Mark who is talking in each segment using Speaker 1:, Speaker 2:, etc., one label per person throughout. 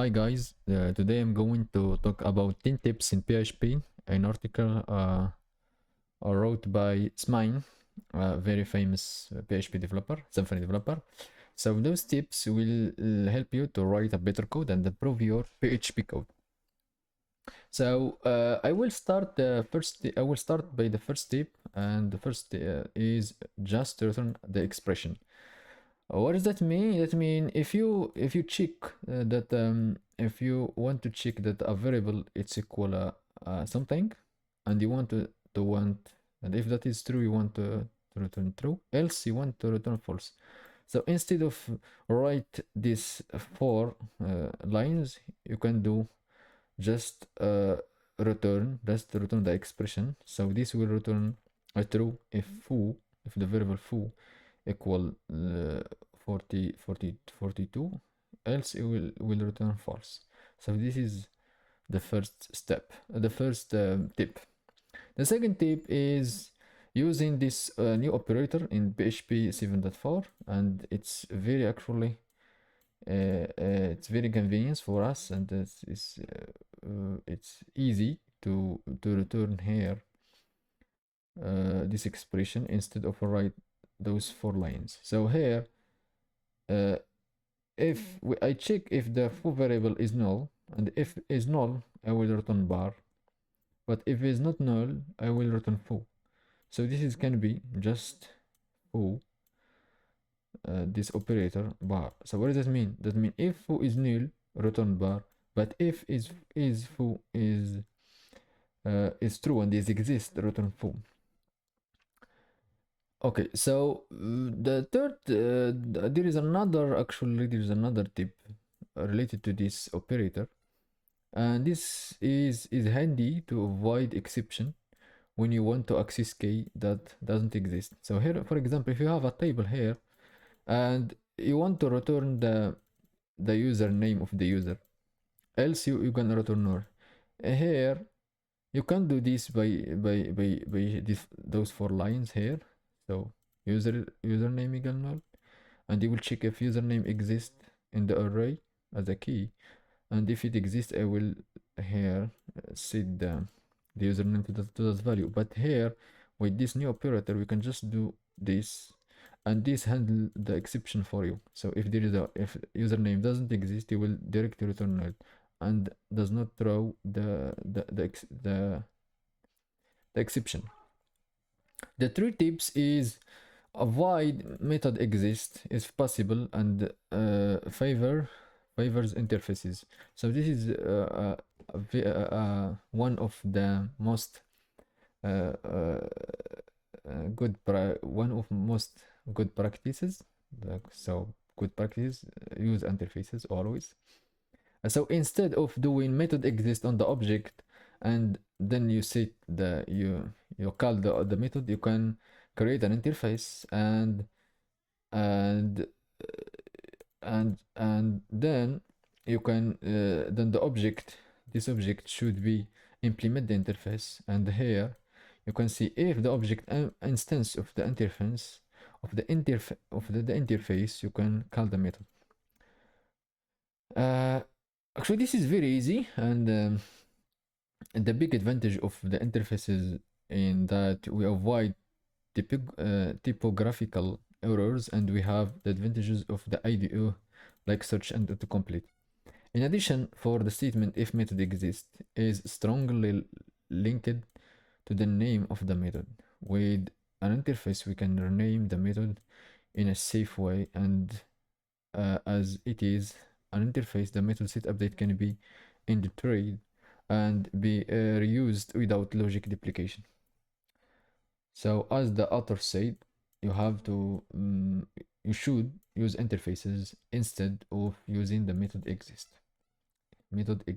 Speaker 1: Hi guys, today I'm going to talk about 10 tips in PHP, an article wrote by Smine, a very famous PHP developer, Symfony developer. So those tips will help you to write a better code and improve your PHP code. So I will start by the first tip, and the first is just return the expression. What does that mean? That means if you check that if you want to check that a variable it's equal something, and you want and if that is true, you want to return true. Else you want to return false. So instead of write this 4 lines, you can do just return the expression. So this will return a true if the variable foo equal 42, else it will return false. So this is the first step, the first tip. The second tip is using this new operator in PHP 7.4, and it's very actually it's very convenient for us, and it's easy to return here this expression instead of write those 4 lines. So here if I check if the foo variable is null, and if is null I will return bar, but if it's not null I will return foo. So this is can be just foo, this operator bar. So what does that mean? That means if foo is null, return bar, but if foo is true and is exist, return foo. Okay, so the third there is another tip related to this operator, and this is handy to avoid exception when you want to access key that doesn't exist. So here, for example, if you have a table here and you want to return the username of the user, else you can return null. Here you can do this by those 4 lines here. So username equal null, and you will check if username exists in the array as a key, and if it exists I will here set the username to that value. But here with this new operator we can just do this, and this handle the exception for you. So if if username doesn't exist, you will directly return null and does not throw the exception. The 3 tips is avoid method exist if possible, and favors interfaces. So this is one of the most good practices. So good practices, use interfaces always. So instead of doing method exist on the object and then you set you call the method, you can create an interface and then you can then this object should be implement the interface, and here you can see if the object instance of the interface you can call the method. Actually this is very easy, and the big advantage of the interfaces in that we avoid typographical errors, and we have the advantages of the IDE like search and autocomplete. In addition, for the statement if method exists is strongly linked to the name of the method. With an interface we can rename the method in a safe way, and as it is an interface, the method set update can be in the trade and be reused without logic duplication. So as the author said, you have to you should use interfaces instead of using the method exist method in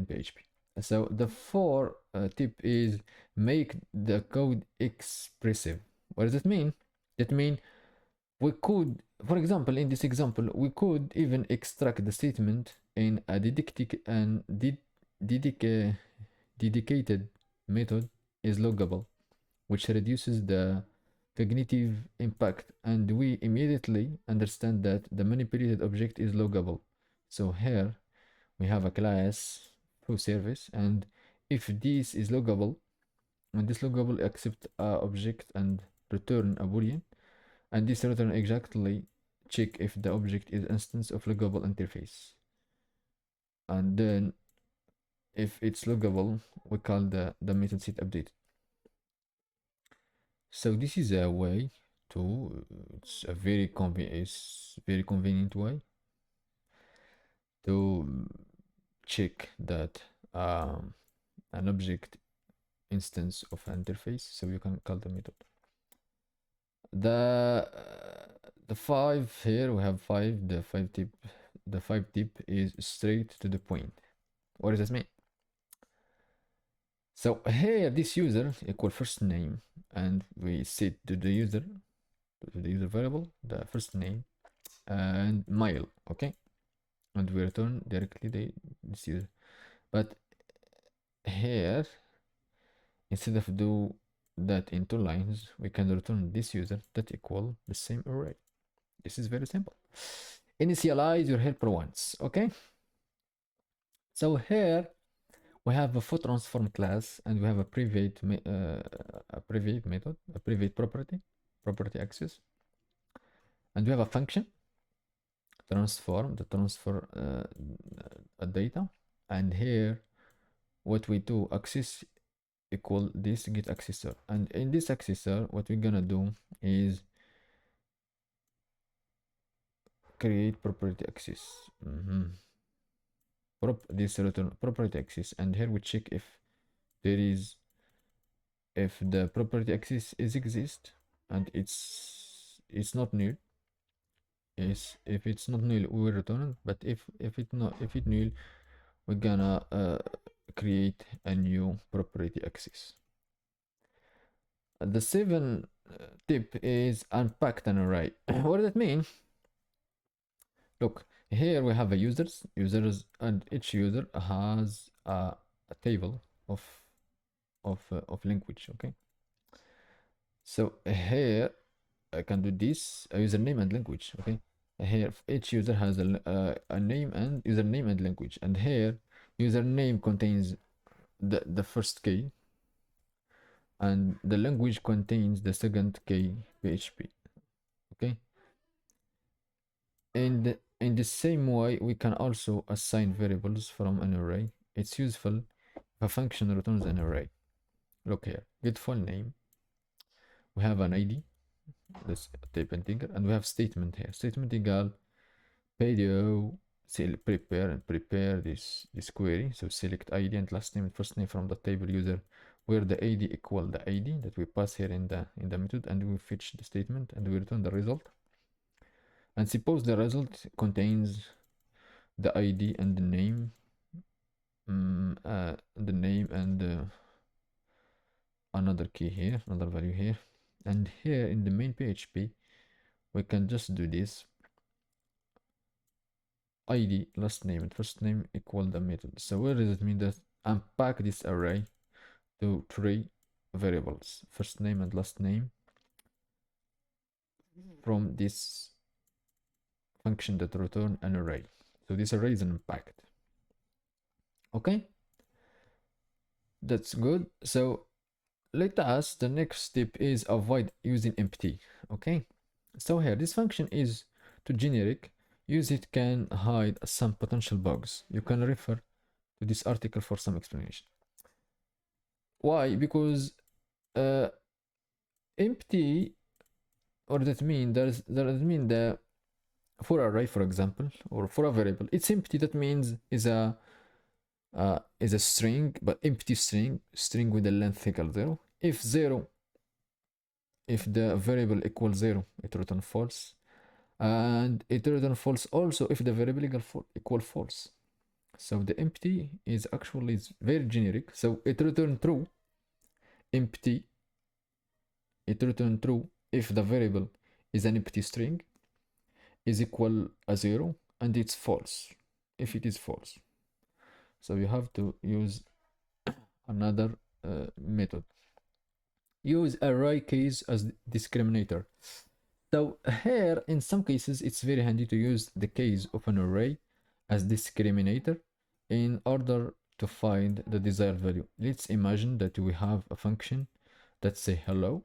Speaker 1: PHP. So the 4 tip is make the code expressive. What does it mean? That means we could, for example, in this example, we could even extract the statement in a dedicated method is loggable, which reduces the cognitive impact, and we immediately understand that the manipulated object is loggable. So here we have a class through service, and if this is loggable, and this loggable accept a object and return a boolean, and this return exactly check if the object is instance of loggable interface. And then if it's loggable, we call the method set update. So this is a way to, it's a very convenient way to check that an object instance of an interface, so you can call the method. The five here, we have five. The five tip is straight to the point. What does that mean? So here this user equal first name, and we set to the user variable the first name and mail, okay, and we return directly this user. But here, instead of do that in 2 lines, we can return this user that equal the same array. This is very simple. Initialize your helper once, okay? So here we have a foot transform class, and we have a private method, a private property access, and we have a function transform the transfer data, and here what we do access equal this get accessor, and in this accessor what we're gonna do is create property access. This return property access, and here we check if the property access is exist, and it's not null. If it's not null, we will return it, but if it null, we're gonna create a new property access. The seventh tip is unpacked an array. What does that mean? Look, here we have a users, and each user has a table of language. Okay, so here I can do this username and language. Okay, here each user has a name and username and language, and here username contains the first key, and the language contains the second key PHP. Okay, and in the same way we can also assign variables from an array. It's useful if a function returns an array. Look here, get file name, we have an id, let's type integer, and we have statement here, statement equal video prepare this query. So select id and last name and first name from the table user, where the id equal the id that we pass here in the method, and we fetch the statement and we return the result. And suppose the result contains the id and the name, and another key here, another value here, and here in the main PHP we can just do this id last name and first name equal the method. So what does it mean? That unpack this array to 3 variables, first name and last name, from this function that return an array. So this array is unpacked. Okay, that's good. So let us, the next step is avoid using empty. Okay, so here this function is too generic. Use it can hide some potential bugs. You can refer to this article for some explanation. Why? Because empty, or that mean that mean the for array, for example, or for a variable, it's empty. That means is a string, but empty string with a length equal 0. If the variable equals 0, it return false, and it return false also if the variable equal false. So the empty is actually very generic. So it return true. Empty, it return true if the variable is an empty string, is equal a 0, and it's false if it is false. So you have to use another method. Use array case as discriminator. So here in some cases it's very handy to use the case of an array as discriminator in order to find the desired value. Let's imagine that we have a function that say hello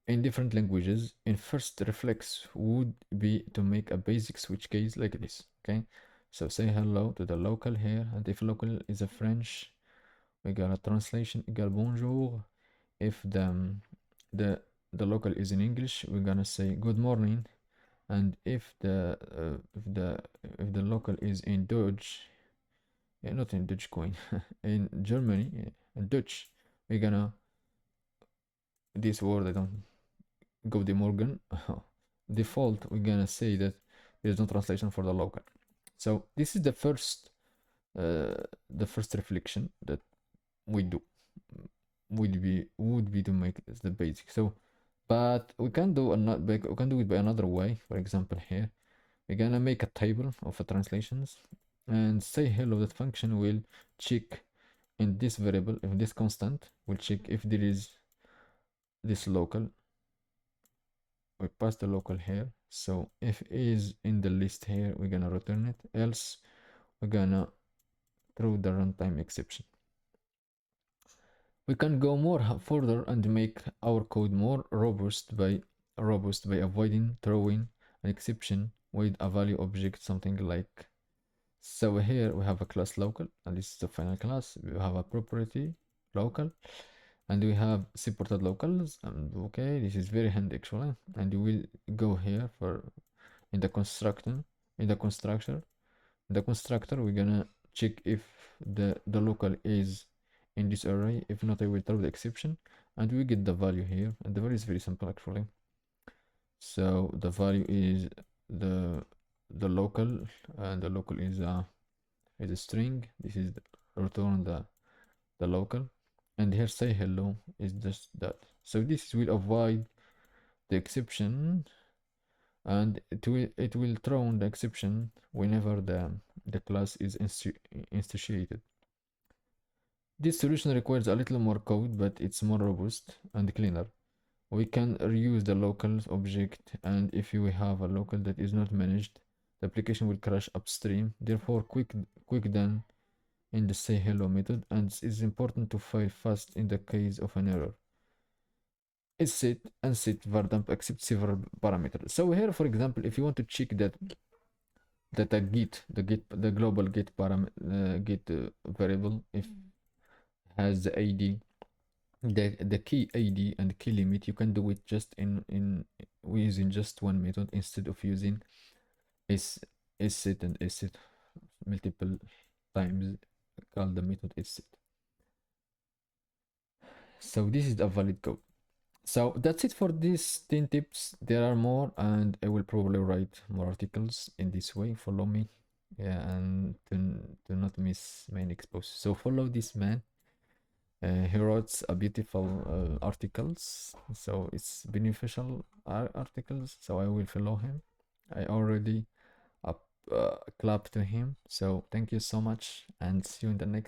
Speaker 1: in different languages. In first reflex would be to make a basic switch case like this. Okay, so say hello to the local here, and if local is a French, we got a translation equal bonjour. If the the local is in English, we're gonna say good morning. And if the local is in Dutch, yeah, not in Dutch coin, in Germany, in Dutch, we're gonna this word I don't go de Morgan default. We're gonna say that there's no translation for the local. So this is the first reflection that we do would be to make this the basic. So, but we can do it by another way. For example, here we're gonna make a table of translations and say hello. That function will check in this variable, if this constant will check if there is this local. We pass the local here. So if it is in the list here, we're gonna return it. Else, we're gonna throw the runtime exception. We can go more further and make our code more robust by avoiding throwing an exception with a value object, something like so. Here we have a class local, and this is the final class. We have a property local, and we have supported locals. And okay, this is very handy actually. And you will go here for in the constructor. We're gonna check if the local is in this array. If not, I will throw the exception, and we get the value here. And the value is very simple actually. So the value is the local, and the local is a string. This is return the local, and here say hello is just that. So this will avoid the exception, and it will throw the exception whenever the class is instantiated. This solution requires a little more code, but it's more robust and cleaner. We can reuse the locals object, and if we have a local that is not managed, the application will crash upstream. Therefore, quick done in the say hello method, and it's important to file fast in the case of an error. Is set and set var dump accept several parameters. So here, for example, if you want to check that the global get variable, if has the ID, the key ID and key limit, you can do it just in using just one method instead of using is set and is set multiple times. Call the method is set. So this is a valid code. So that's it for these 10 tips. There are more, and I will probably write more articles in this way. Follow me, yeah, and to not miss my next post. So follow this man. He wrote a beautiful articles, so it's beneficial articles. So I will follow him. I already clap to him. So thank you so much, and see you in the next